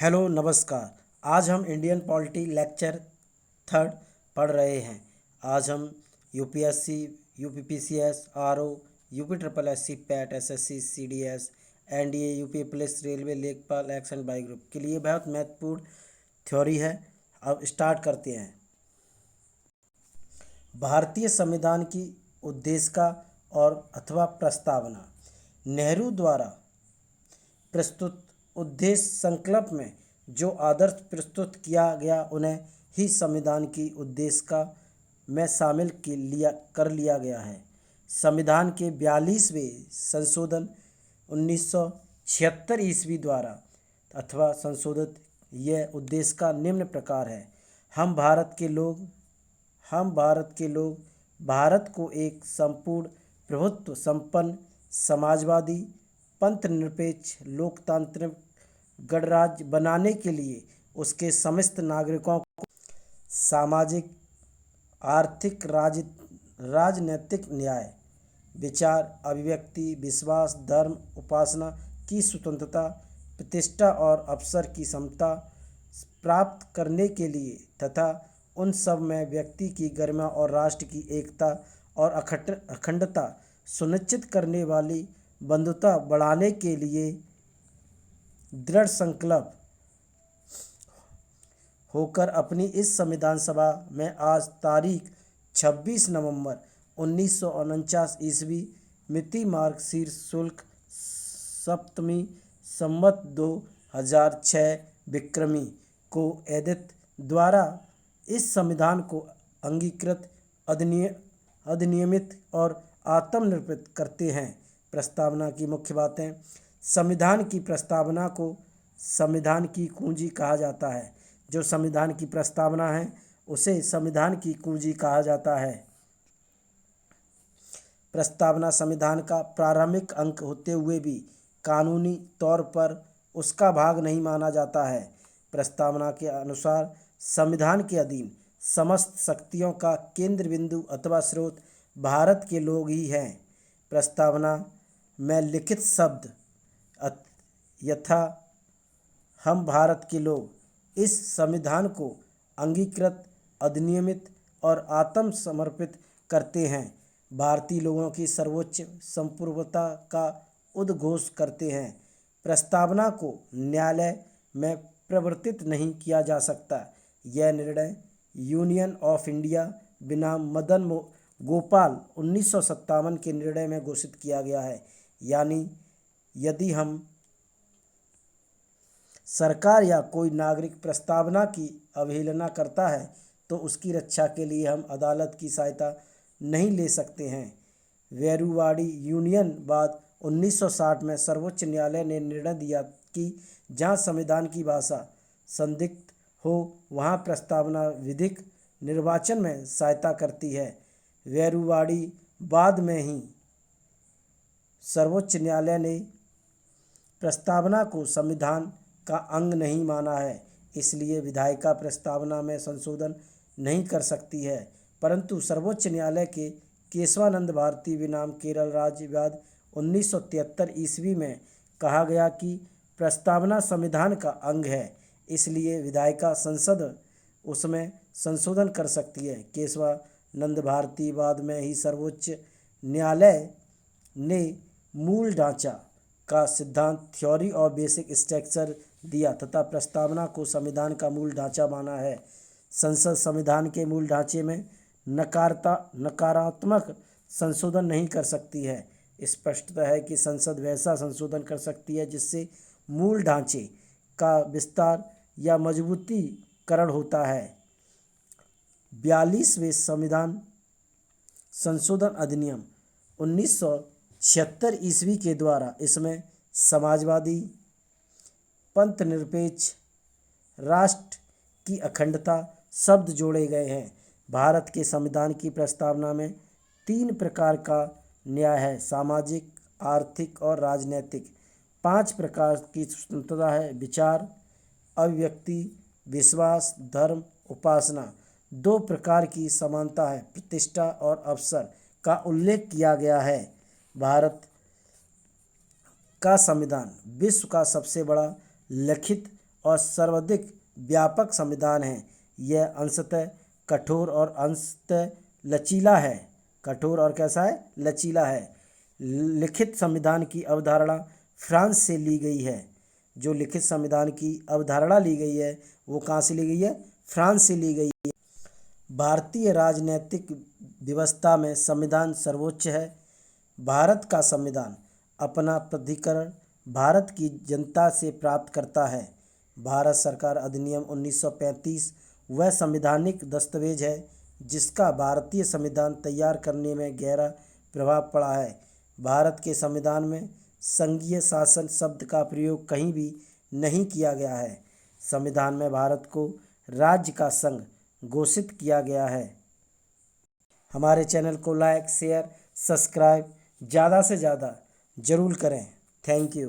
Hello नमस्कार। आज हम इंडियन पॉलिटी लेक्चर थर्ड पढ़ रहे हैं। आज हम UPSC, UPPCS, RO, UP triple SC, PAT, SSC, CDS, NDA, UP police, railway, लेखपाल, एक्शन बाई ग्रुप के लिए बहुत महत्वपूर्ण थ्योरी है। अब स्टार्ट करते हैं। भारतीय संविधान की उद्देशिका और अथवा प्रस्तावना। नेहरू द्वारा प्रस्तुत उद्देश्य संकल्प में जो आदर्श प्रस्तुत किया गया उन्हें ही संविधान की उद्देशिका में शामिल कर लिया गया है। संविधान के 42वें संशोधन 1976 ईस्वी द्वारा अथवा संशोधित यह उद्देशिका निम्न प्रकार है। हम भारत के लोग भारत को एक संपूर्ण प्रभुत्व संपन्न समाजवादी पंथनिरपेक्ष लोकतांत्रिक गणराज्य बनाने के लिए उसके समस्त नागरिकों को सामाजिक, आर्थिक, राजनीतिक न्याय, विचार, अभिव्यक्ति, विश्वास, धर्म, उपासना की स्वतंत्रता, प्रतिष्ठा और अवसर की समता प्राप्त करने के लिए तथा उन सब में व्यक्ति की गरिमा और राष्ट्र की एकता और अखंडता सुनिश्चित करने वाली बंधुता बढ़ाने के लिए दृढ़ संकल्प होकर अपनी इस संविधान सभा में आज तारीख 26 नवंबर 1949 ईस्वी मिति मार्गशीर्ष शुक्ल सप्तमी संवत 2006 विक्रमी को एडिथ द्वारा इस संविधान को अंगीकृत, अधिनियमित और आत्मनिर्भर करते हैं। प्रस्तावना की मुख्य बातें। संविधान की प्रस्तावना को संविधान की कुंजी कहा जाता है। जो संविधान की प्रस्तावना है उसे संविधान की कुंजी कहा जाता है। प्रस्तावना संविधान का प्रारंभिक अंक होते हुए भी कानूनी तौर पर उसका भाग नहीं माना जाता है। प्रस्तावना के अनुसार संविधान के अधीन समस्त शक्तियों का केंद्र बिंदु अथवा स्रोत भारत के लोग ही हैं। प्रस्तावना में लिखित शब्द यथा हम भारत के लोग इस संविधान को अंगीकृत, अधिनियमित और आत्मसमर्पित करते हैं, भारतीय लोगों की सर्वोच्च संपूर्णता का उद्घोष करते हैं। प्रस्तावना को न्यायालय में प्रवर्तित नहीं किया जा सकता। यह निर्णय यूनियन ऑफ इंडिया बनाम मदन गोपाल 1957 के निर्णय में घोषित किया गया है। यानी यदि हम सरकार या कोई नागरिक प्रस्तावना की अवहेलना करता है तो उसकी रक्षा के लिए हम अदालत की सहायता नहीं ले सकते हैं। वेरुवाड़ी यूनियन बाद 1960 में सर्वोच्च न्यायालय ने निर्णय दिया कि जहां संविधान की भाषा संदिग्ध हो वहां प्रस्तावना विधिक निर्वाचन में सहायता करती है। वेरुवाड़ी बाद में ही सर्वोच्च न्यायालय ने प्रस्तावना को संविधान का अंग नहीं माना है, इसलिए विधायिका प्रस्तावना में संशोधन नहीं कर सकती है। परंतु सर्वोच्च न्यायालय के केशवानंद भारती बनाम केरल राज्य विवाद 1973 ईस्वी में कहा गया कि प्रस्तावना संविधान का अंग है, इसलिए विधायिका संसद उसमें संशोधन कर सकती है। केशवानंद भारती बाद में ही सर्वोच्च न्यायालय ने मूल ढांचा का सिद्धांत, थ्योरी और बेसिक स्ट्रक्चर दिया तथा प्रस्तावना को संविधान का मूल ढांचा माना है। संसद संविधान के मूल ढांचे में नकारात्मक संशोधन नहीं कर सकती है। स्पष्ट है कि संसद वैसा संशोधन कर सकती है जिससे मूल ढांचे का विस्तार या मजबूतीकरण होता है। 42वें संविधान संशोधन अधिनियम 1976 ईस्वी के द्वारा इसमें समाजवादी, पंथनिरपेक्ष, राष्ट्र की अखंडता शब्द जोड़े गए हैं। भारत के संविधान की प्रस्तावना में 3 प्रकार का न्याय है: सामाजिक, आर्थिक और राजनीतिक। 5 प्रकार की स्वतंत्रता है: विचार, अभिव्यक्ति, विश्वास, धर्म, उपासना। 2 प्रकार की समानता है: प्रतिष्ठा और अवसर का उल्लेख किया गया है। भारत का संविधान विश्व का सबसे बड़ा लिखित और सर्वाधिक व्यापक संविधान है। यह अंशतः कठोर और अंशतः लचीला है। कठोर और कैसा है? लचीला है। लिखित संविधान की अवधारणा फ्रांस से ली गई है। जो लिखित संविधान की अवधारणा ली गई है वो कहाँ से ली गई है? फ्रांस से ली गई है। भारतीय राजनीतिक व्यवस्था में संविधान सर्वोच्च है। भारत का संविधान अपना प्राधिकरण भारत की जनता से प्राप्त करता है। भारत सरकार अधिनियम 1935 वह संवैधानिक दस्तावेज है जिसका भारतीय संविधान तैयार करने में गहरा प्रभाव पड़ा है। भारत के संविधान में संघीय शासन शब्द का प्रयोग कहीं भी नहीं किया गया है। संविधान में भारत को राज्य का संघ घोषित किया गया है। हमारे चैनल को लाइक, शेयर, सब्सक्राइब ज़्यादा से ज़्यादा ज़रूर करें। Thank you.